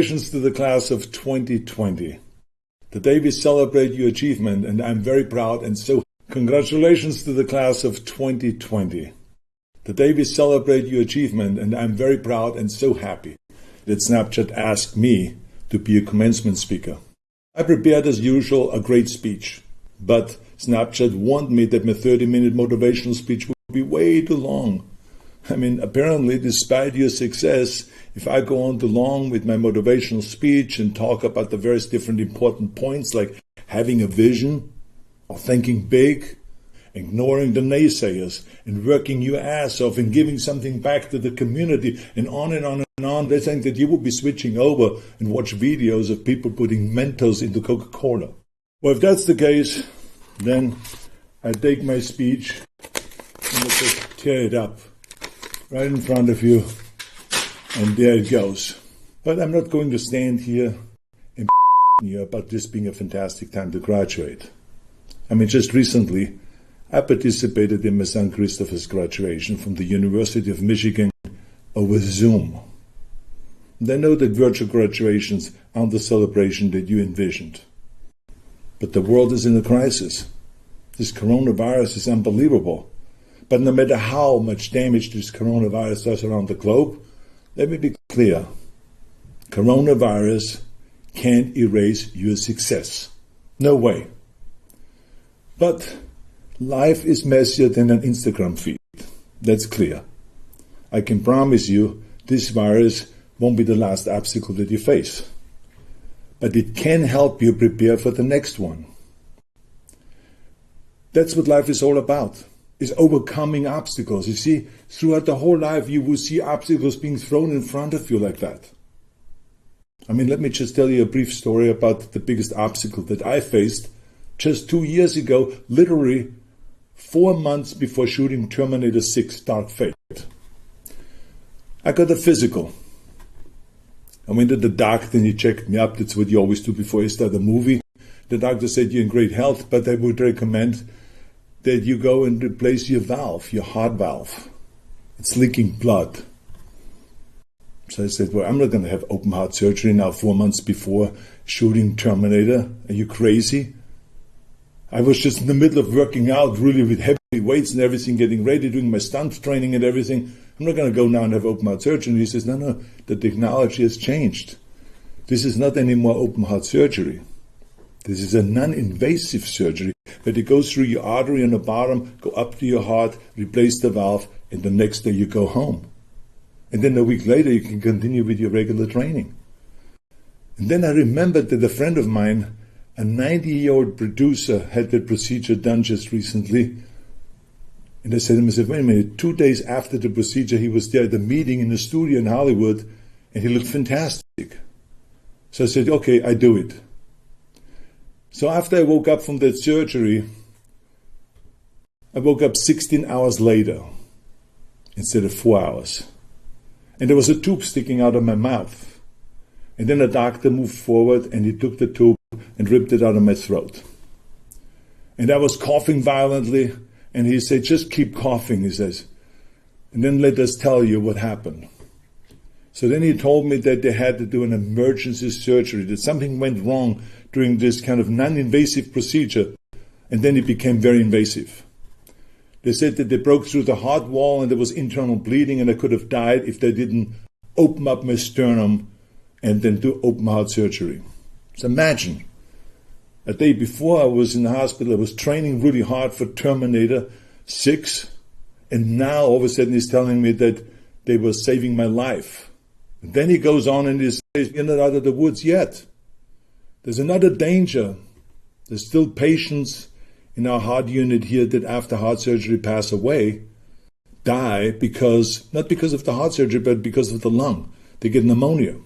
Congratulations to the class of 2020. Today we celebrate your achievement, and I'm very proud and so congratulations to the class of 2020. Today we celebrate your achievement, and I'm very proud and so happy that Snapchat asked me to be a commencement speaker. I prepared as usual a great speech, but Snapchat warned me that my 30-minute motivational speech would be way too long. I mean, apparently, despite your success, if I go on too long with my motivational speech and talk about the various different important points like having a vision, or thinking big, ignoring the naysayers, and working your ass off and giving something back to the community, and on and on and on, they think that you will be switching over and watch videos of people putting Mentos into Coca-Cola. Well, if that's the case, then I take my speech and I just tear it up right in front of you, and there it goes. But I'm not going to stand here and you about this being a fantastic time to graduate. I mean, just recently, I participated in my son Christopher's graduation from the University of Michigan over Zoom. And I know that virtual graduations aren't the celebration that you envisioned. But the world is in a crisis. This coronavirus is unbelievable. But no matter how much damage this coronavirus does around the globe, let me be clear. Coronavirus can't erase your success. No way. But life is messier than an Instagram feed. That's clear. I can promise you this virus won't be the last obstacle that you face. But it can help you prepare for the next one. That's what life is all about. Is overcoming obstacles. You see, throughout the whole life, you will see obstacles being thrown in front of you like that. I mean, let me just tell you a brief story about the biggest obstacle that I faced just 2 years ago, literally 4 months before shooting Terminator 6 Dark Fate. I got a physical. I went to the doctor and he checked me up. That's what you always do before you start a movie. The doctor said you're in great health, but I would recommend that you go and replace your valve, your heart valve. It's leaking blood. So I said, well, I'm not going to have open heart surgery now 4 months before shooting Terminator. Are you crazy? I was just in the middle of working out really with heavy weights and everything, getting ready, doing my stunt training and everything. I'm not going to go now and have open heart surgery. And he says, no, the technology has changed. This is not anymore open heart surgery. This is a non-invasive surgery, but it goes through your artery on the bottom, go up to your heart, replace the valve, and the next day you go home. And then a week later you can continue with your regular training. And then I remembered that a friend of mine, a 90-year-old producer, had that procedure done just recently. And I said to him, wait a minute, 2 days after the procedure he was there at a meeting in the studio in Hollywood, and he looked fantastic. So I said, okay, I do it. So after I woke up from that surgery, I woke up 16 hours later instead of 4 hours. And there was a tube sticking out of my mouth. And then a doctor moved forward and he took the tube and ripped it out of my throat. And I was coughing violently, and he said, just keep coughing, he says. And then let us tell you what happened. So then he told me that they had to do an emergency surgery, that something went wrong during this kind of non-invasive procedure, and then it became very invasive. They said that they broke through the heart wall and there was internal bleeding, and I could have died if they didn't open up my sternum and then do open heart surgery. So imagine, a day before I was in the hospital, I was training really hard for Terminator 6, and now all of a sudden he's telling me that they were saving my life. And then he goes on and he says, you're not out of the woods yet. There's another danger. There's still patients in our heart unit here that after heart surgery pass away, die not because of the heart surgery, but because of the lung. They get pneumonia.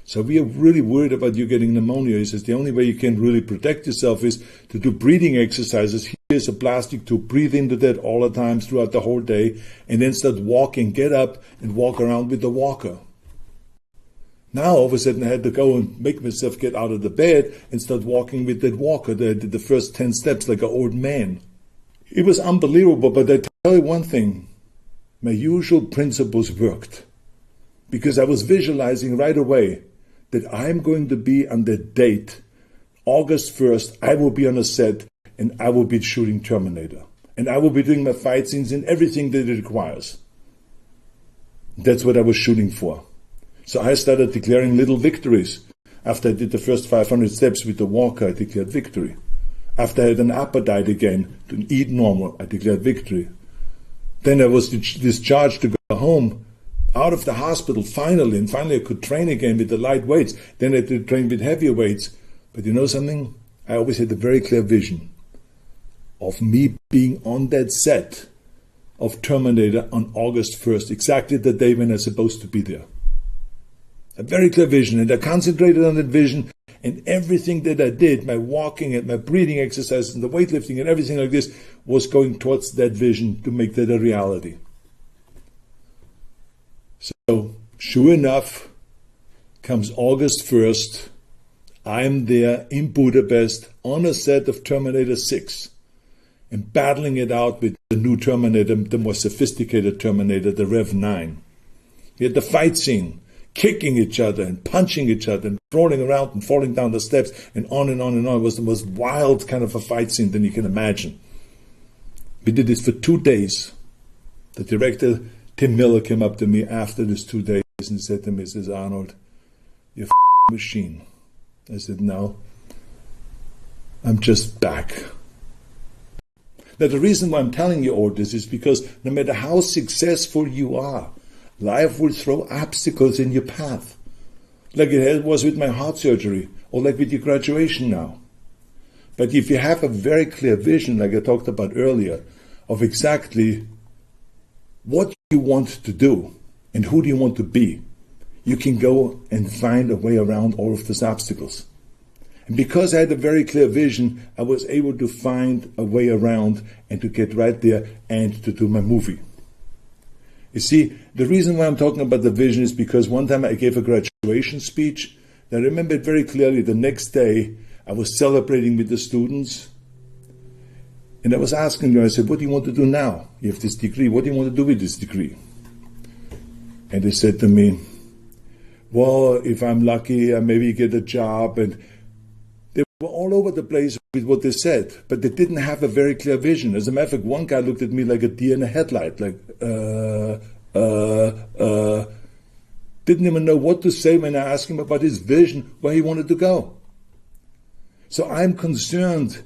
So we are really worried about you getting pneumonia. He says the only way you can really protect yourself is to do breathing exercises. Here's a plastic tube. Breathe into that all the time throughout the whole day, and then start walking. Get up and walk around with the walker. Now, all of a sudden, I had to go and make myself get out of the bed and start walking with that walker. I did the first 10 steps like an old man. It was unbelievable, but I tell you one thing. My usual principles worked. Because I was visualizing right away that I'm going to be on the date, August 1st, I will be on a set and I will be shooting Terminator. And I will be doing my fight scenes and everything that it requires. That's what I was shooting for. So I started declaring little victories. After I did the first 500 steps with the walker, I declared victory. After I had an appetite again to eat normal, I declared victory. Then I was discharged to go home out of the hospital finally, and finally I could train again with the light weights. Then I had to train with heavier weights. But you know something? I always had a very clear vision of me being on that set of Terminator on August 1st, exactly the day when I was supposed to be there. A very clear vision, and I concentrated on that vision, and everything that I did, my walking and my breathing exercises and the weightlifting and everything like this, was going towards that vision to make that a reality. So, sure enough, comes August 1st, I'm there in Budapest on a set of Terminator 6 and battling it out with the new Terminator, the more sophisticated Terminator, the Rev 9. We had the fight scene, kicking each other and punching each other and rolling around and falling down the steps and on and on and on. It was the most wild kind of a fight scene than you can imagine. We did this for 2 days. The director, Tim Miller, came up to me after these 2 days and said to me, he says, Arnold, you're a machine. I said, no, I'm just back. Now, the reason why I'm telling you all this is because no matter how successful you are, life will throw obstacles in your path. Like it was with my heart surgery, or like with your graduation now. But if you have a very clear vision, like I talked about earlier, of exactly what you want to do and who do you want to be, you can go and find a way around all of those obstacles. And because I had a very clear vision, I was able to find a way around and to get right there and to do my movie. You see, the reason why I'm talking about the vision is because one time I gave a graduation speech. I remember it very clearly. The next day, I was celebrating with the students. And I was asking them, I said, what do you want to do now? You have this degree. What do you want to do with this degree? And they said to me, well, if I'm lucky, I maybe get a job. And they were all over the place with what they said, but they didn't have a very clear vision. As a matter of fact, one guy looked at me like a deer in a headlight, like, didn't even know what to say when I asked him about his vision, where he wanted to go. So I'm concerned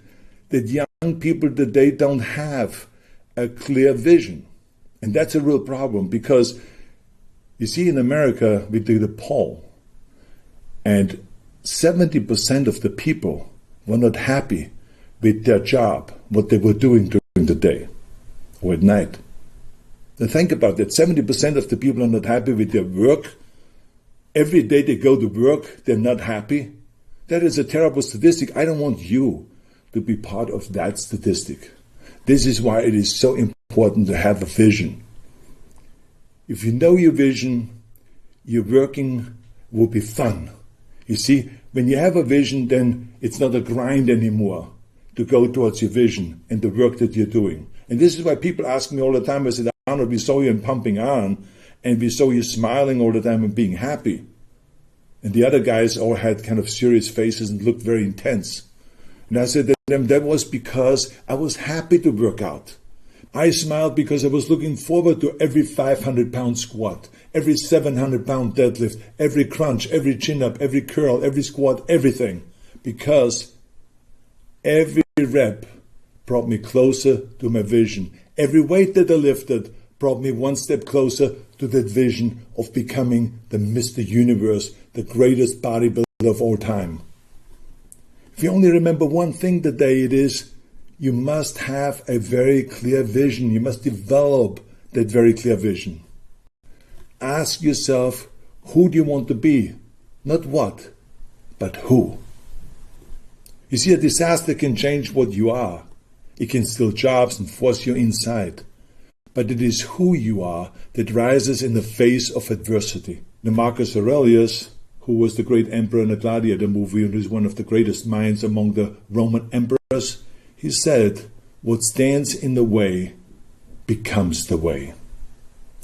that young people today don't have a clear vision. And that's a real problem because, you see, in America, we did a poll, and 70% of the people were not happy with their job, what they were doing during the day or at night. Now think about that. 70% of the people are not happy with their work. Every day they go to work, they're not happy. That is a terrible statistic. I don't want you to be part of that statistic. This is why it is so important to have a vision. If you know your vision, your working will be fun. You see, when you have a vision, then it's not a grind anymore to go towards your vision and the work that you're doing. And this is why people ask me all the time, I said, Arnold, we saw you in Pumping On, and we saw you smiling all the time and being happy. And the other guys all had kind of serious faces and looked very intense. And I said to them, that was because I was happy to work out. I smiled because I was looking forward to every 500-pound squat, every 700-pound deadlift, every crunch, every chin-up, every curl, every squat, everything. Because every rep brought me closer to my vision. Every weight that I lifted brought me one step closer to that vision of becoming the Mr. Universe, the greatest bodybuilder of all time. If you only remember one thing today, it is you must have a very clear vision. You must develop that very clear vision. Ask yourself, who do you want to be? Not what, but who. You see, a disaster can change what you are. It can steal jobs and force you inside. But it is who you are that rises in the face of adversity. The Marcus Aurelius, who was the great emperor in the Gladiator movie and is one of the greatest minds among the Roman emperors, he said, what stands in the way becomes the way.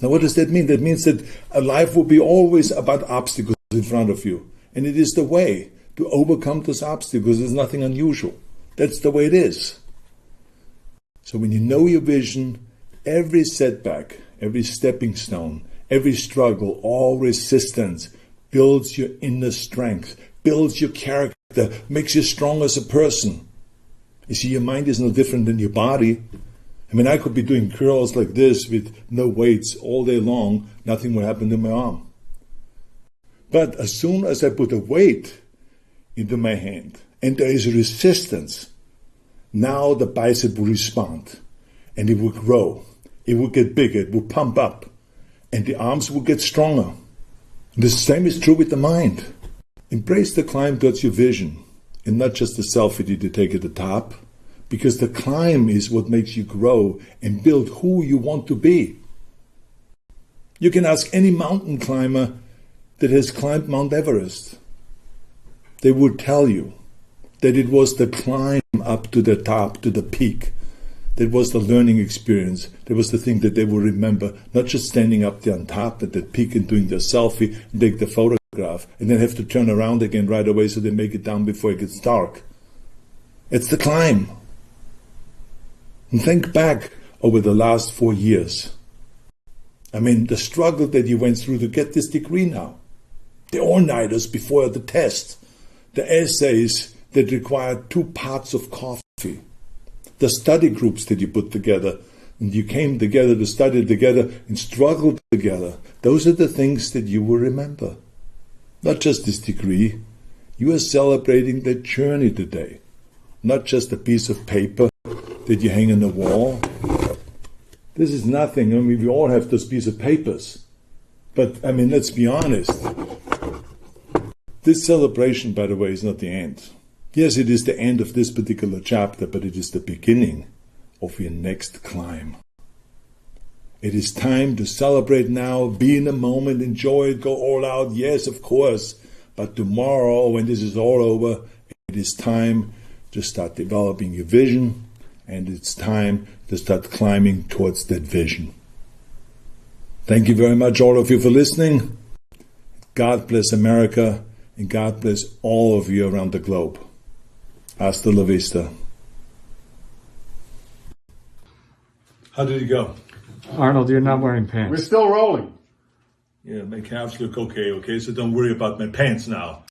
Now what does that mean? That means that a life will be always about obstacles in front of you. And it is the way to overcome those obstacles. There's nothing unusual. That's the way it is. So when you know your vision, every setback, every stepping stone, every struggle, all resistance builds your inner strength, builds your character, makes you strong as a person. You see, your mind is no different than your body. I mean, I could be doing curls like this with no weights all day long, nothing would happen to my arm. But as soon as I put a weight into my hand and there is a resistance, now the bicep will respond and it will grow. It will get bigger, it will pump up, and the arms will get stronger. The same is true with the mind. Embrace the climb towards your vision, and not just the selfie that you take at the top, because the climb is what makes you grow and build who you want to be. You can ask any mountain climber that has climbed Mount Everest. They would tell you that it was the climb up to the top, to the peak. That was the learning experience. That was the thing that they will remember, not just standing up there on top at that peak and doing their selfie and take the photograph and then have to turn around again right away so they make it down before it gets dark. It's the climb. And think back over the last 4 years. I mean, the struggle that you went through to get this degree now. The all-nighters before the test. The essays that required 2 pots of coffee. The study groups that you put together, and you came together to study together and struggle together. Those are the things that you will remember. Not just this degree. You are celebrating the journey today. Not just a piece of paper that you hang on the wall. This is nothing. I mean, we all have those pieces of papers. But, I mean, let's be honest. This celebration, by the way, is not the end. Yes, it is the end of this particular chapter, but it is the beginning of your next climb. It is time to celebrate now, be in the moment, enjoy it, go all out. Yes, of course. But tomorrow, when this is all over, it is time to start developing your vision, and it's time to start climbing towards that vision. Thank you very much, all of you, for listening. God bless America, and God bless all of you around the globe. Hasta la vista. How did it go? Arnold, you're not wearing pants. We're still rolling. Yeah, my calves look okay, so don't worry about my pants now.